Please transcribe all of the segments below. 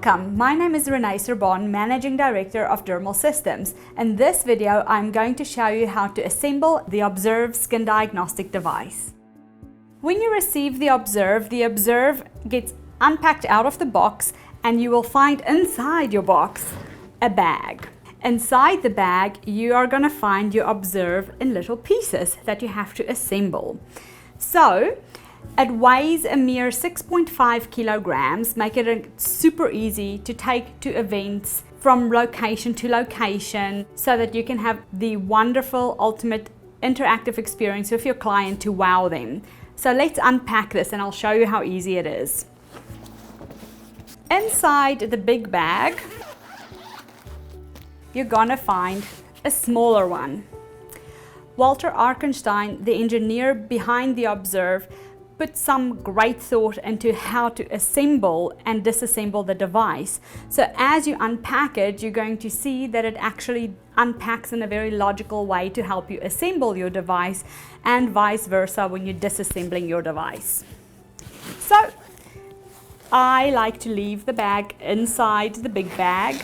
Welcome, my name is Renee Sorbonne, Managing Director of Dermal Systems. In this video, I'm going to show you how to assemble the Observ skin diagnostic device. When you receive the Observ gets unpacked out of the box and you will find inside your box a bag. Inside the bag, you are going to find your Observ in little pieces that you have to assemble. So, it weighs a mere 6.5 kilograms, making it super easy to take to events from location to location so that you can have the wonderful, ultimate interactive experience with your client to wow them. So let's unpack this and I'll show you how easy it is. Inside the big bag, you're gonna find a smaller one. Walter Arkenstein, the engineer behind the Observ, put some great thought into how to assemble and disassemble the device. So as you unpack it, you're going to see that it actually unpacks in a very logical way to help you assemble your device, and vice versa when you're disassembling your device. So I like to leave the bag inside the big bag.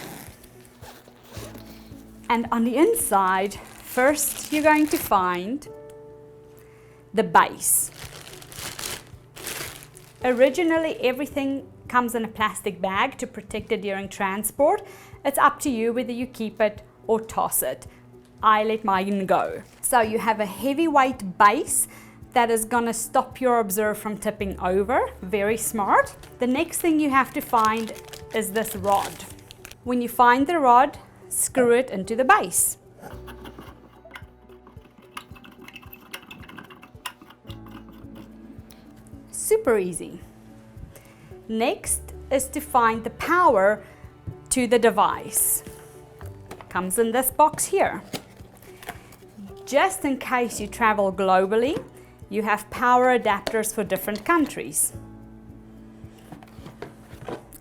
And on the inside, first you're going to find the base. Originally, everything comes in a plastic bag to protect it during transport. It's up to you whether you keep it or toss it. I let mine go. So you have a heavyweight base that is going to stop your Observ from tipping over. Very smart. The next thing you have to find is this rod. When you find the rod, screw it into the base. Super easy. Next is to find the power to the device. Comes in this box here. Just in case you travel globally, you have power adapters for different countries.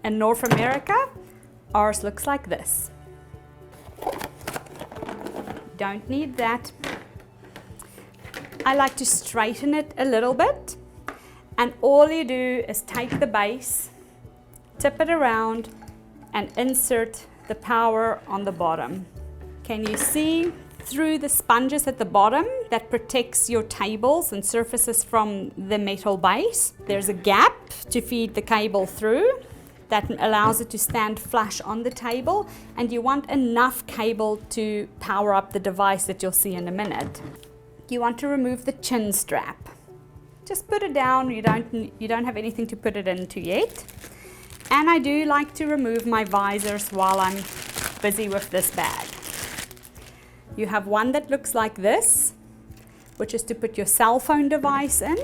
In North America, ours looks like this. Don't need that. I like to straighten it a little bit. And all you do is take the base, tip it around, and insert the power on the bottom. Can you see through the sponges at the bottom that protects your tables and surfaces from the metal base? There's a gap to feed the cable through that allows it to stand flush on the table, and you want enough cable to power up the device that you'll see in a minute. You want to remove the chin strap. Just put it down, you don't have anything to put it into yet. And I do like to remove my visors while I'm busy with this bag. You have one that looks like this, which is to put your cell phone device in.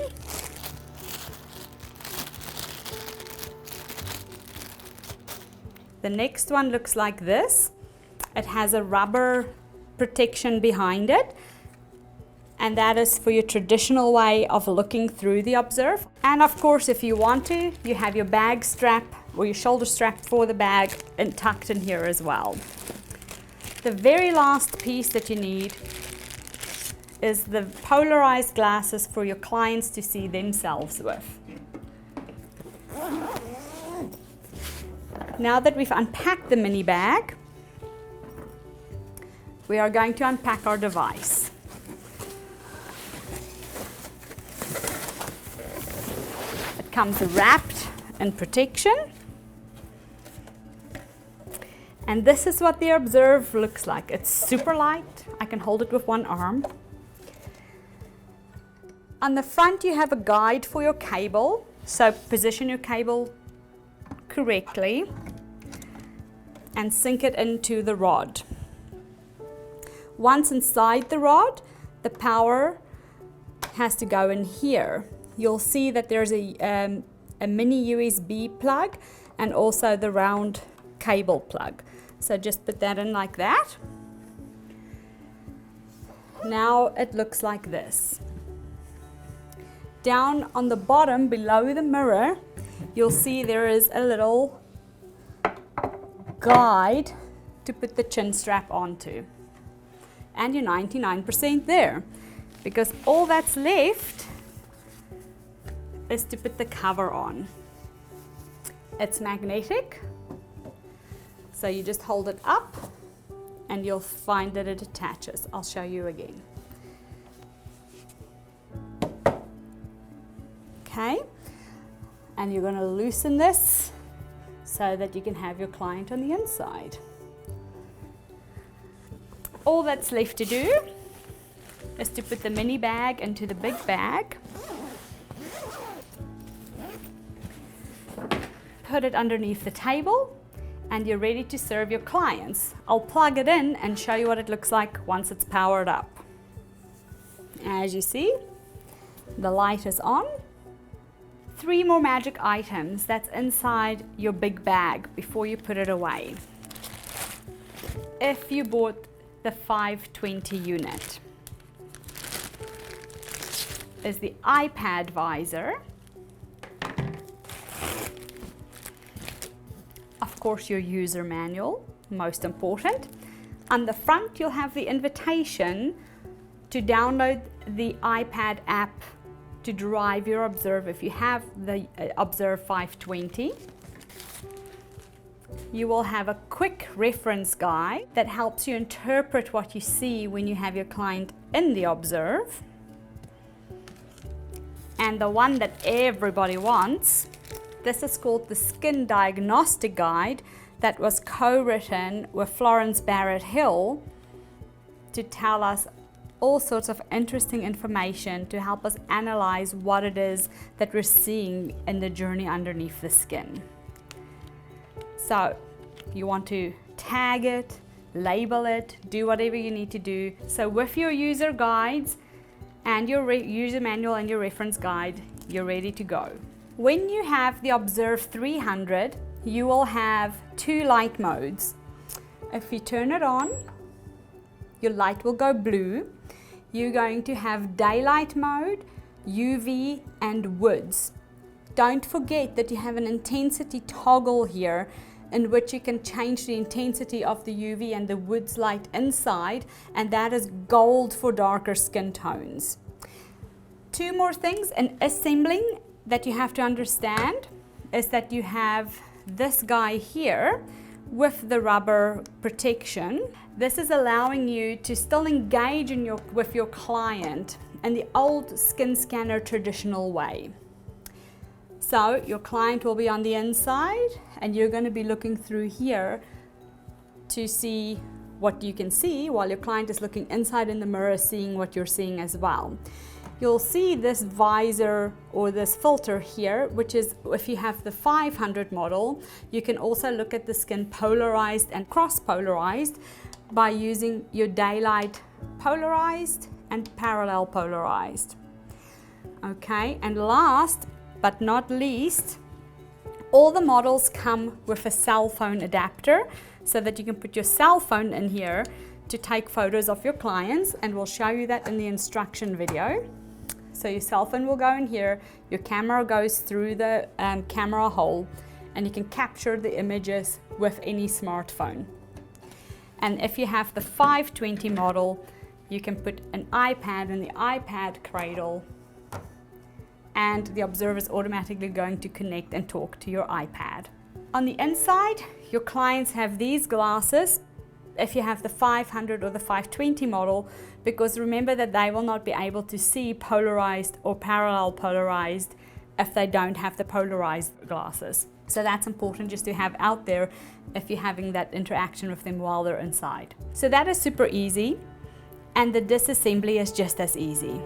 The next one looks like this. It has a rubber protection behind it. And that is for your traditional way of looking through the Observ. And of course, if you want to, you have your bag strap or your shoulder strap for the bag and tucked in here as well. The very last piece that you need is the polarized glasses for your clients to see themselves with. Now that we've unpacked the mini bag, we are going to unpack our device. Comes wrapped in protection, and this is what the Observ looks like. It's super light. I can hold it with one arm. On the front you have a guide for your cable, so position your cable correctly and sink it into the rod. Once inside the rod, the power has to go in here. You'll see that there's a mini USB plug and also the round cable plug. So just put that in like that. Now it looks like this. Down on the bottom below the mirror, you'll see there is a little guide to put the chin strap onto. And you're 99% there, because all that's left is to put the cover on. It's magnetic, So you just hold it up and you'll find that it attaches. I'll show you again. Okay, and you're going to loosen this so that you can have your client on the inside. All that's left to do is to put the mini bag into the big bag, put it underneath the table, and you're ready to serve your clients. I'll plug it in and show you what it looks like once it's powered up. As you see, the light is on. 3 more magic items that's inside your big bag before you put it away. If you bought the 520 unit, is the iPad visor. Of course, your user manual, most important. On the front, you'll have the invitation to download the iPad app to drive your Observ if you have the Observ 520. You will have a quick reference guide that helps you interpret what you see when you have your client in the Observ. And the one that everybody wants, this is called the Skin Diagnostic Guide that was co-written with Florence Barrett Hill to tell us all sorts of interesting information to help us analyze what it is that we're seeing in the journey underneath the skin. So you want to tag it, label it, do whatever you need to do. So with your user guides and your user manual and your reference guide, you're ready to go. When you have the Observ 300, you will have 2 light modes. If you turn it on, your light will go blue. You're going to have daylight mode, UV, and woods. Don't forget that you have an intensity toggle here in which you can change the intensity of the UV and the woods light inside, and that is gold for darker skin tones. 2 more things in assembling that you have to understand is that you have this guy here with the rubber protection. This is allowing you to still engage with your client in the old skin scanner traditional way. So your client will be on the inside and you're going to be looking through here to see what you can see while your client is looking inside in the mirror, seeing what you're seeing as well. You'll see this visor or this filter here, which is if you have the 500 model, you can also look at the skin polarized and cross-polarized by using your daylight polarized and parallel polarized. Okay, and last but not least, all the models come with a cell phone adapter so that you can put your cell phone in here to take photos of your clients, and we'll show you that in the instruction video. So your cell phone will go in here, your camera goes through the camera hole, and you can capture the images with any smartphone. And if you have the 520 model, you can put an iPad in the iPad cradle, and the Observ is automatically going to connect and talk to your iPad. On the inside, your clients have these glasses if you have the 500 or the 520 model, because remember that they will not be able to see polarized or parallel polarized if they don't have the polarized glasses. So that's important just to have out there if you're having that interaction with them while they're inside. So that is super easy, and the disassembly is just as easy.